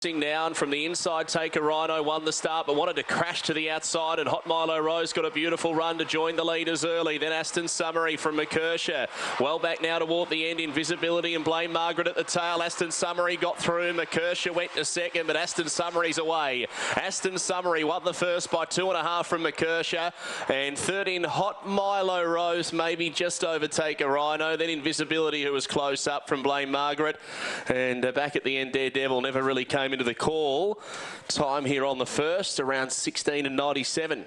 Down from the inside, Take a Rhino won the start but wanted to crash to the outside, and Hot Milo Rose got a beautiful run to join the leaders early. Then Aston Summery from McKersha, well back now toward the end. Invisibility and Blame Margaret at the tail. Aston Summery got through. McKersha went to second, but Aston Summery's away. Aston Summery won the first by 2.5 from McKersha, and third in Hot Milo Rose, maybe just over Take a Rhino. Then Invisibility, who was close up from Blame Margaret, and back at the end Daredevil never really came into the call. Time here on the first around 16:97.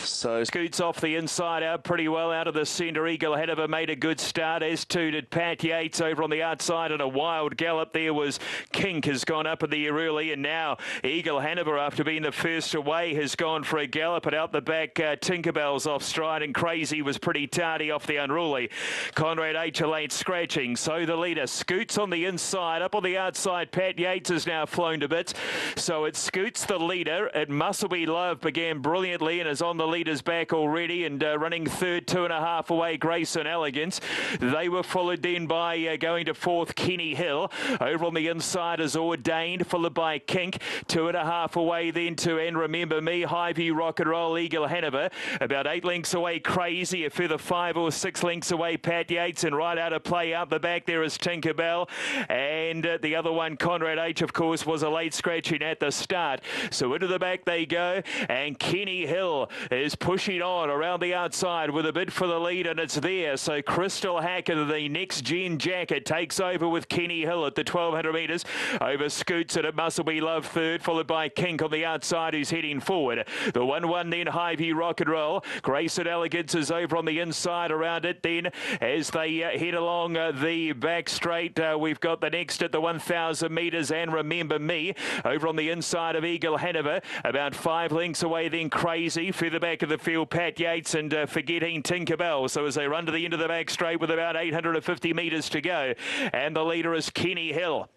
So scoots off the inside out pretty well out of the centre. Eagle Hanover made a good start, as too did Pat Yates over on the outside, and a wild gallop there was Kink, has gone up in the air early, and now Eagle Hanover, after being the first away, has gone for a gallop, and out the back Tinkerbell's off stride, and Crazy was pretty tardy off the Unruly. Conrad H. late scratching, so the leader scoots on the inside. Up on the outside, Pat Yates has now flown to bits, so it scoots the leader. It Muscle Be Love began brilliantly and is on the leader's back already, and running third, 2.5 away, Grace and Elegance. They were followed then by going to fourth, Kenny Hill. Over on the inside is Ordained, followed by Kink. 2.5 away then to And Remember Me, Highview Rock and Roll, Eagle Hanover. About 8 lengths away, Crazy. A further 5 or 6 lengths away, Pat Yates, and right out of play out the back there is Tinkerbell. And the other one, Conrad H, of course, was a late scratching at the start. So into the back they go, and Kenny Hill is pushing on around the outside with a bid for the lead, and it's there. So Crystal Hacker, the next gen jacket, takes over with Kenny Hill at the 1200 metres. Over scoots it at Muscle Be Love third, followed by Kink on the outside, who's heading forward. The 1-1 then, Highview Rock and Roll. Grace and Elegance is over on the inside around it then as they head along the back straight. We've got the next at the 1000 metres, And Remember Me. Over on the inside of Eagle Hanover, about 5 lengths away then, Crazy. Further back of the field, Pat Yates, and Forgetting Tinkerbell. So as they run to the end of the back straight with about 850 metres to go, and the leader is Kenny Hill.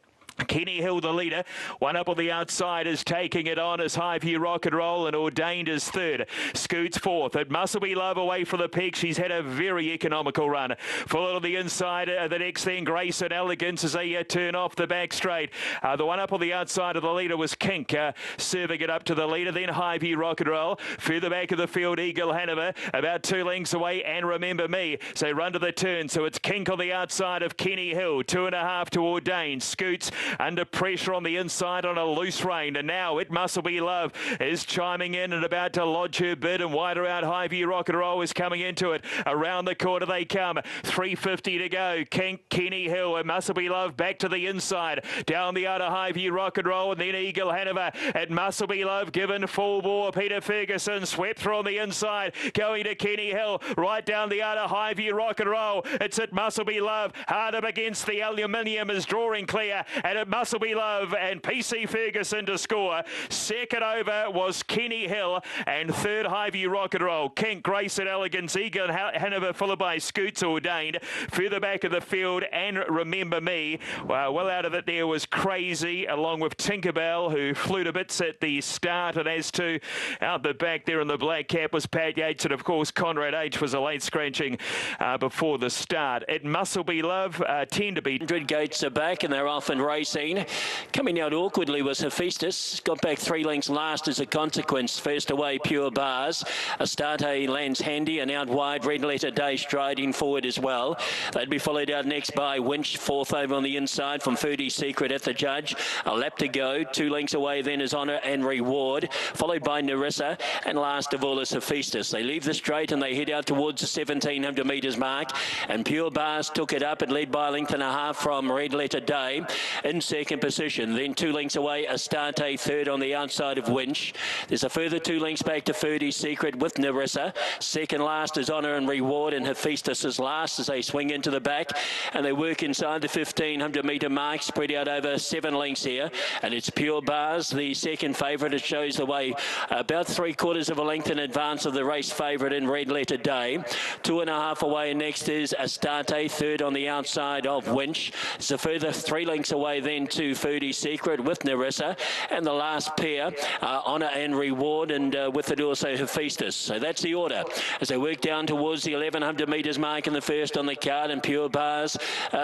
Kenny Hill, the leader. One up on the outside is taking it on as Highview Rock and Roll, and Ordained is third. Scoots fourth. It Muscle Be Love away for the peak. She's had a very economical run. Full on the inside, the next thing, Grace and Elegance as they turn off the back straight. The one up on the outside of the leader was Kink, serving it up to the leader. Then Highview Rock and Roll. Further back of the field, Eagle Hanover, about 2 lengths away, And Remember Me. So run to the turn. So it's Kink on the outside of Kenny Hill. 2.5 to Ordained. Scoots under pressure on the inside on a loose rein, and now It Muscle Be Love is chiming in and about to lodge her bid, and wider out Highview Rock and Roll is coming into it. Around the corner they come. 350 to go. Kink, Kenny Hill, It Muscle Be Love back to the inside. Down the outer, Highview Rock and Roll, and then Eagle Hanover. It Muscle Be Love given full bore. Peter Ferguson swept through on the inside, going to Kenny Hill. Right down the outer, Highview Rock and Roll. It's It Muscle Be Love. Hard up against the aluminium is drawing clear, and It Muscle Be Love and PC Ferguson to score. Second over was Kenny Hill, and third Highview Rock and Roll. Kink, Grace and Elegance, Eagle Hanover, followed by Scoots Ordained. Further back of the field, And Remember Me. Well out of it there was Crazy, along with Tinkerbell, who flew to bits at the start, and as to out the back there in the black cap was Pat Yates, and of course Conrad H was a late scratching before the start. It Muscle Be Love, 10 to beat. 100 gates are back and they're off and racing. Coming out awkwardly was Hephaestus. Got back 3 lengths last as a consequence. First away, Pure Bars. Astarte lands handy, and out wide, Red Letter Day striding forward as well. They'd be followed out next by Winch, fourth over on the inside from 30 Secret at the judge. A lap to go. 2 lengths away then is Honour and Reward, followed by Narissa, and last of all is Hephaestus. They leave the straight and they head out towards the 1700 metres mark, and Pure Bars took it up and led by a length and a half from Red Letter Day in second position. Then 2 lengths away, Astarte third on the outside of Winch. There's a further 2 lengths back to 30 Secret with Narissa. Second last is Honour and Reward, and Hephaestus is last as they swing into the back, and they work inside the 1500 metre mark, spread out over 7 lengths here, and it's Pure Bars, the second favourite. It shows the way about 3/4 of a length in advance of the race favourite in Red Letter Day. 2.5 away, and next is Astarte third on the outside of Winch. There's a further 3 lengths away then to Foodie Secret with Narissa, and the last pair, Honour and Reward, and with it also Hephaestus. So that's the order as they work down towards the 1100 metres mark in the first on the card, and Pure Bars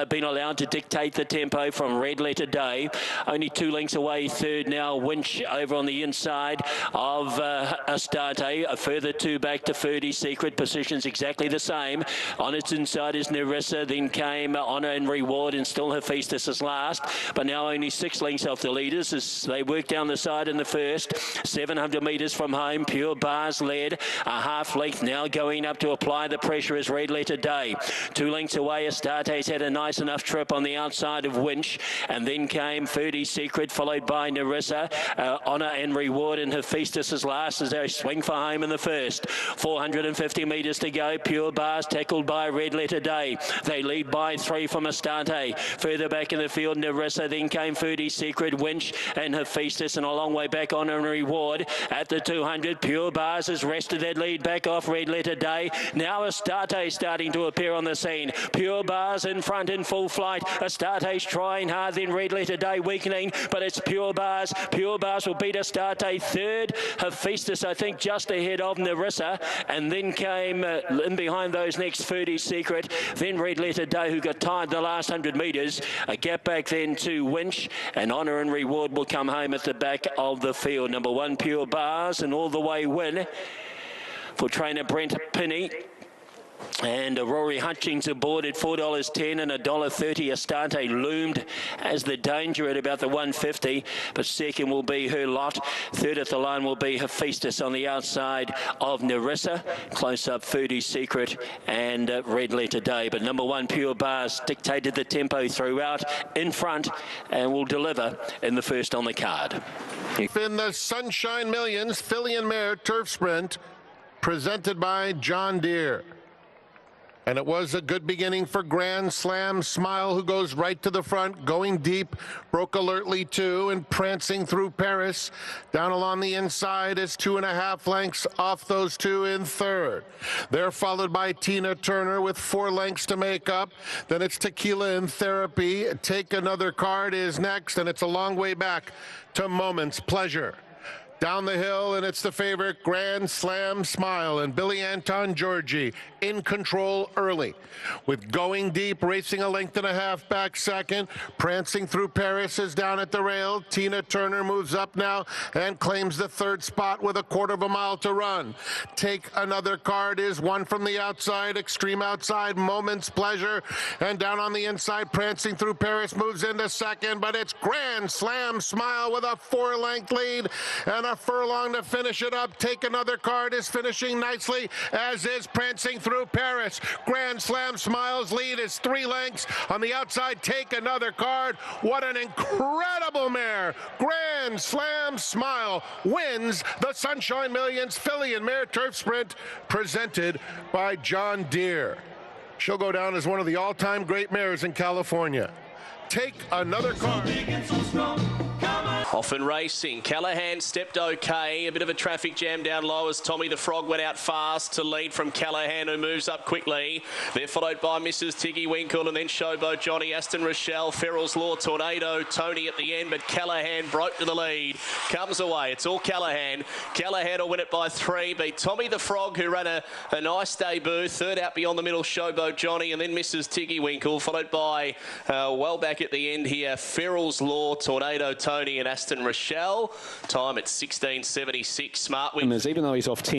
been allowed to dictate the tempo from Red Letter Day. Only 2 lengths away, third now, Winch over on the inside of Astarte. A further 2 back to Foodie Secret. Positions exactly the same. On its inside is Narissa, then came Honour and Reward, and still Hephaestus is last, but now only 6 lengths off the leaders as they work down the side in the first. 700 metres from home, Pure Bars led a half length, now going up to apply the pressure is Red Letter Day. 2 lengths away, Astarte's had a nice enough trip on the outside of Winch, and then came Foodie Secret, followed by Narissa, Honour and Reward, and Hephaestus is last as they swing for home in the first. 450 metres to go, Pure Bars tackled by Red Letter Day. They lead by 3 from Astarte. Further back in the field, Narissa, then came Foodie Secret, Winch and Hephaestus, and a long way back on and Reward. At the 200, Pure Bars has rested that lead back off Red Letter Day. Now Astarte starting to appear on the scene. Pure Bars in front in full flight. Astarte's trying hard, then Red Letter Day weakening, but it's Pure Bars. Pure Bars will beat Astarte third. Hephaestus, I think, just ahead of Narissa, and then came in behind those next Foodie Secret, then Red Letter Day, who got tired the last 100 metres. A gap back then to Winch, and Honour and Reward will come home at the back of the field. Number 1, Pure Bars, and all the way win for trainer Brent Pinney. And Rory Hutchings aboard at $4.10 and $1.30. Astarte loomed as the danger at about the 150, but second will be Her Lot. Third at the line will be Hephaestus on the outside of Narissa. Close up Foodie Secret and Red Letter Day. But number 1, Pure Bars, dictated the tempo throughout, in front, and will deliver in the first on the card. In the Sunshine Millions Filly and Mare Turf Sprint, presented by John Deere. And it was a good beginning for Grand Slam Smile, who goes right to the front, going deep, broke alertly too, and prancing through Paris. Down along the inside is 2.5 lengths off those 2 in third. They're followed by Tina Turner with 4 lengths to make up. Then it's Tequila in Therapy. Take Another Card is next, and it's a long way back to Moment's Pleasure. Down the hill, and it's the favorite Grand Slam Smile, and Billy Anton Georgie in control early, with Going Deep racing 1.5 lengths back second. Prancing Through Paris is down at the rail. Tina Turner moves up now and claims the third spot with 1/4 mile to run. Take Another Card is 1 from the outside. Extreme outside, Moment's Pleasure, and down on the inside, Prancing Through Paris moves into second, but it's Grand Slam Smile with a 4-length lead and a furlong to finish it up. Take Another Card is finishing nicely, as is Prancing Through Paris. Grand Slam Smile's lead is 3 lengths. On the outside, Take Another Card. What an incredible mare. Grand Slam Smile wins the Sunshine Millions Filly and Mare Turf Sprint, presented by John Deere. She'll go down as one of the all-time great mares in California. Take Another Card. Off and racing. Callaghan stepped okay. A bit of a traffic jam down low as Tommy the Frog went out fast to lead from Callaghan, who moves up quickly. They're followed by Mrs. Tiggy Winkle, and then Showboat Johnny, Aston Rochelle, Ferrell's Law, Tornado, Tony at the end, but Callaghan broke to the lead. Comes away. It's all Callaghan. Callaghan will win it by 3. Beat Tommy the Frog, who ran a nice debut. Third out beyond the middle, Showboat Johnny, and then Mrs. Tiggy Winkle, followed by, well back at the end here, Ferrell's Law, Tornado, Tony, and Aston Rochelle. Time at 16.76. Smart win. Even though he's off 10.